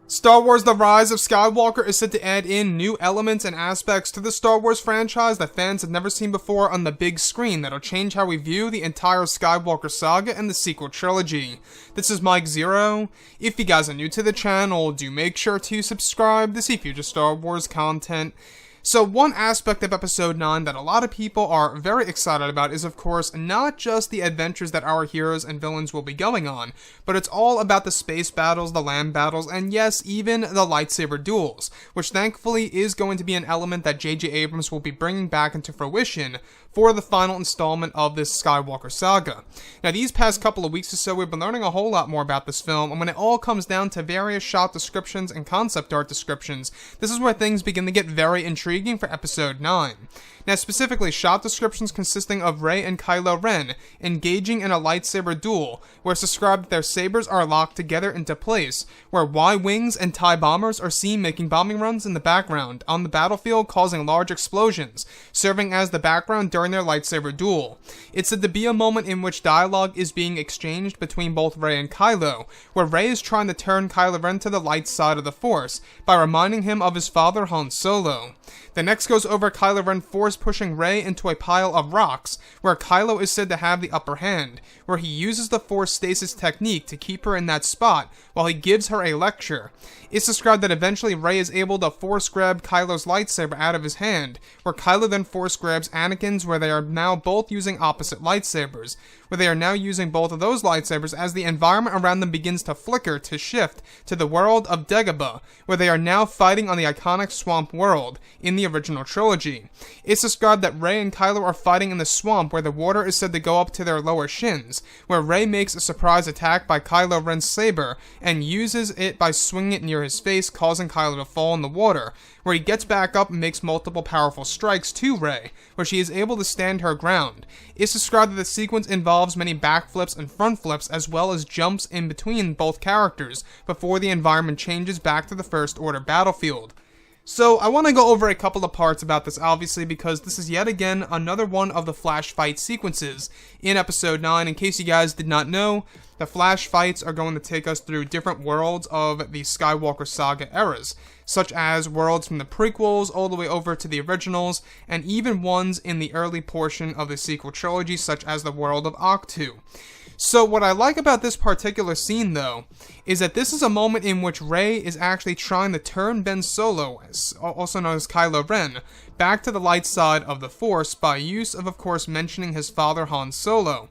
Star Wars The Rise of Skywalker is set to add in new elements and aspects to the Star Wars franchise that fans have never seen before on the big screen that'll change how we view the entire Skywalker saga and the sequel trilogy. This is Mike Zero. If you guys are new to the channel, do make sure to subscribe to see future Star Wars content. So one aspect of Episode 9 that a lot of people are very excited about is, of course, not just the adventures that our heroes and villains will be going on, but it's all about the space battles, the land battles, and yes, even the lightsaber duels, which thankfully is going to be an element that J.J. Abrams will be bringing back into fruition for the final installment of this Skywalker saga. Now, these past couple of weeks or so, we've been learning a whole lot more about this film, and when it all comes down to various shot descriptions and concept art descriptions, this is where things begin to get very intriguing for Episode 9. Now, specifically, shot descriptions consisting of Rey and Kylo Ren engaging in a lightsaber duel, where it's described that their sabers are locked together into place, where Y-Wings and TIE bombers are seen making bombing runs in the background on the battlefield, causing large explosions, serving as the background during their lightsaber duel. It's said to be a moment in which dialogue is being exchanged between both Rey and Kylo, where Rey is trying to turn Kylo Ren to the light side of the Force by reminding him of his father Han Solo. The next goes over Kylo Ren force pushing Rey into a pile of rocks, where Kylo is said to have the upper hand, where he uses the Force stasis technique to keep her in that spot while he gives her a lecture. It's described that eventually Rey is able to force grab Kylo's lightsaber out of his hand, where Kylo then force grabs Anakin's, where they are now both using opposite lightsabers, where they are now using both of those lightsabers as the environment around them begins to flicker to shift to the world of Dagobah, where they are now fighting on the iconic swamp world in the original trilogy. It's described that Rey and Kylo are fighting in the swamp, where the water is said to go up to their lower shins, where Rey makes a surprise attack by Kylo Ren's saber and uses it by swinging it near his face, causing Kylo to fall in the water, where he gets back up and makes multiple powerful strikes to Rey, where she is able to stand her ground. It's described that the sequence involves many backflips and front flips, as well as jumps in between both characters before the environment changes back to the First Order battlefield. So, I want to go over a couple of parts about this, obviously, because this is yet again another one of the flash fight sequences in Episode 9. In case you guys did not know, the flash fights are going to take us through different worlds of the Skywalker saga eras, such as worlds from the prequels all the way over to the originals, and even ones in the early portion of the sequel trilogy, such as the world of Ahch-To. So what I like about this particular scene, though, is that this is a moment in which Rey is actually trying to turn Ben Solo, also known as Kylo Ren, back to the light side of the Force by use of course, mentioning his father Han Solo.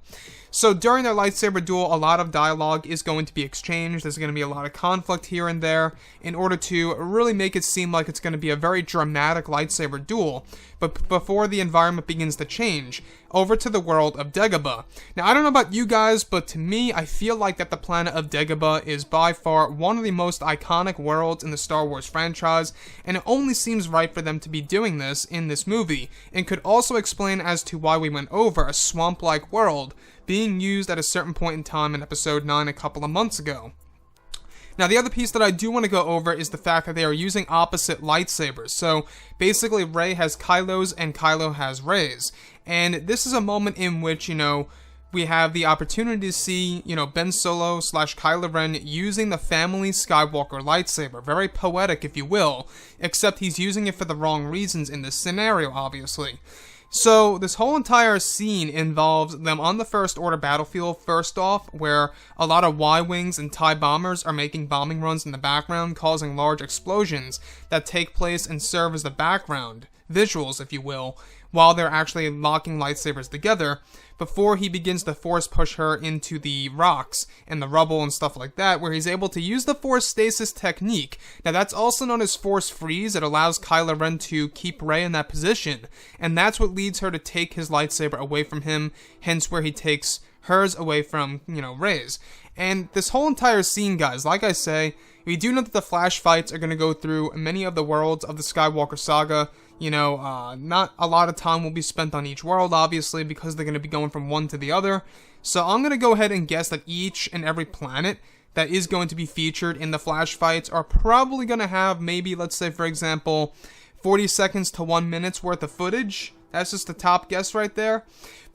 So during their lightsaber duel, a lot of dialogue is going to be exchanged. There's going to be a lot of conflict here and there in order to really make it seem like it's going to be a very dramatic lightsaber duel. But before the environment begins to change, over to the world of Dagobah. Now, I don't know about you guys, but to me, I feel like that the planet of Dagobah is by far one of the most iconic worlds in the Star Wars franchise, and it only seems right for them to be doing this in this movie, and could also explain as to why we went over a swamp-like world being used at a certain point in time in Episode 9 a couple of months ago. Now, the other piece that I do want to go over is the fact that they are using opposite lightsabers. So, basically, Rey has Kylo's and Kylo has Rey's. And this is a moment in which, we have the opportunity to see, Ben Solo / Kylo Ren using the family Skywalker lightsaber. Very poetic, if you will, except he's using it for the wrong reasons in this scenario, obviously. So, this whole entire scene involves them on the First Order battlefield, first off, where a lot of Y-Wings and TIE bombers are making bombing runs in the background, causing large explosions that take place and serve as the background, visuals, if you will, while they're actually locking lightsabers together, before he begins to force push her into the rocks and the rubble and stuff like that, where he's able to use the Force stasis technique. Now, that's also known as Force freeze. It allows Kylo Ren to keep Rey in that position, and that's what leads her to take his lightsaber away from him, hence where he takes hers away from, Rey's. And this whole entire scene, guys, like I say, we do know that the flash fights are going to go through many of the worlds of the Skywalker saga. Not a lot of time will be spent on each world, obviously, because they're going to be going from one to the other. So I'm going to go ahead and guess that each and every planet that is going to be featured in the flash fights are probably going to have maybe, let's say, for example, 40 seconds to 1 minute's worth of footage. That's just the top guess right there.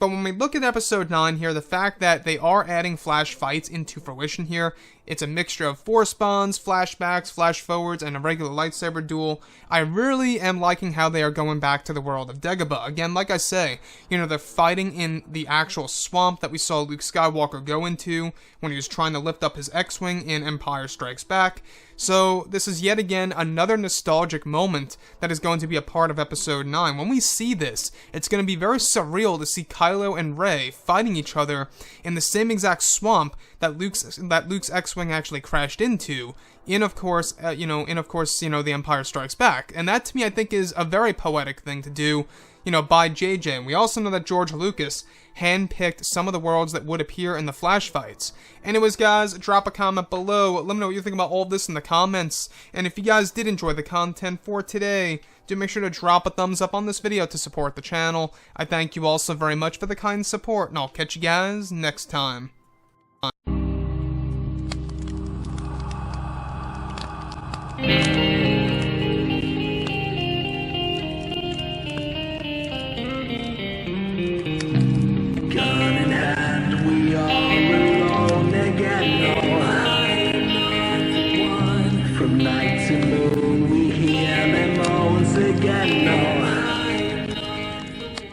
But when we look at episode 9 here, the fact that they are adding flash fights into fruition here, it's a mixture of force bonds, flashbacks, flash forwards, and a regular lightsaber duel. I really am liking how they are going back to the world of Dagobah. Again, like I say, you know, they're fighting in the actual swamp that we saw Luke Skywalker go into when he was trying to lift up his X-Wing in Empire Strikes Back. So this is yet again another nostalgic moment that is going to be a part of episode 9. When we see this, it's going to be very surreal to see Kylo and Rey fighting each other in the same exact swamp that Luke's X-Wing actually crashed into in, of course, the Empire Strikes Back. And that, to me, I think is a very poetic thing to do, you know, by JJ. And we also know that George Lucas handpicked some of the worlds that would appear in the flash fights. Anyways, guys, drop a comment below. Let me know what you think about all of this in the comments. And if you guys did enjoy the content for today, do make sure to drop a thumbs up on this video to support the channel. I thank you all so very much for the kind support, and I'll catch you guys next time.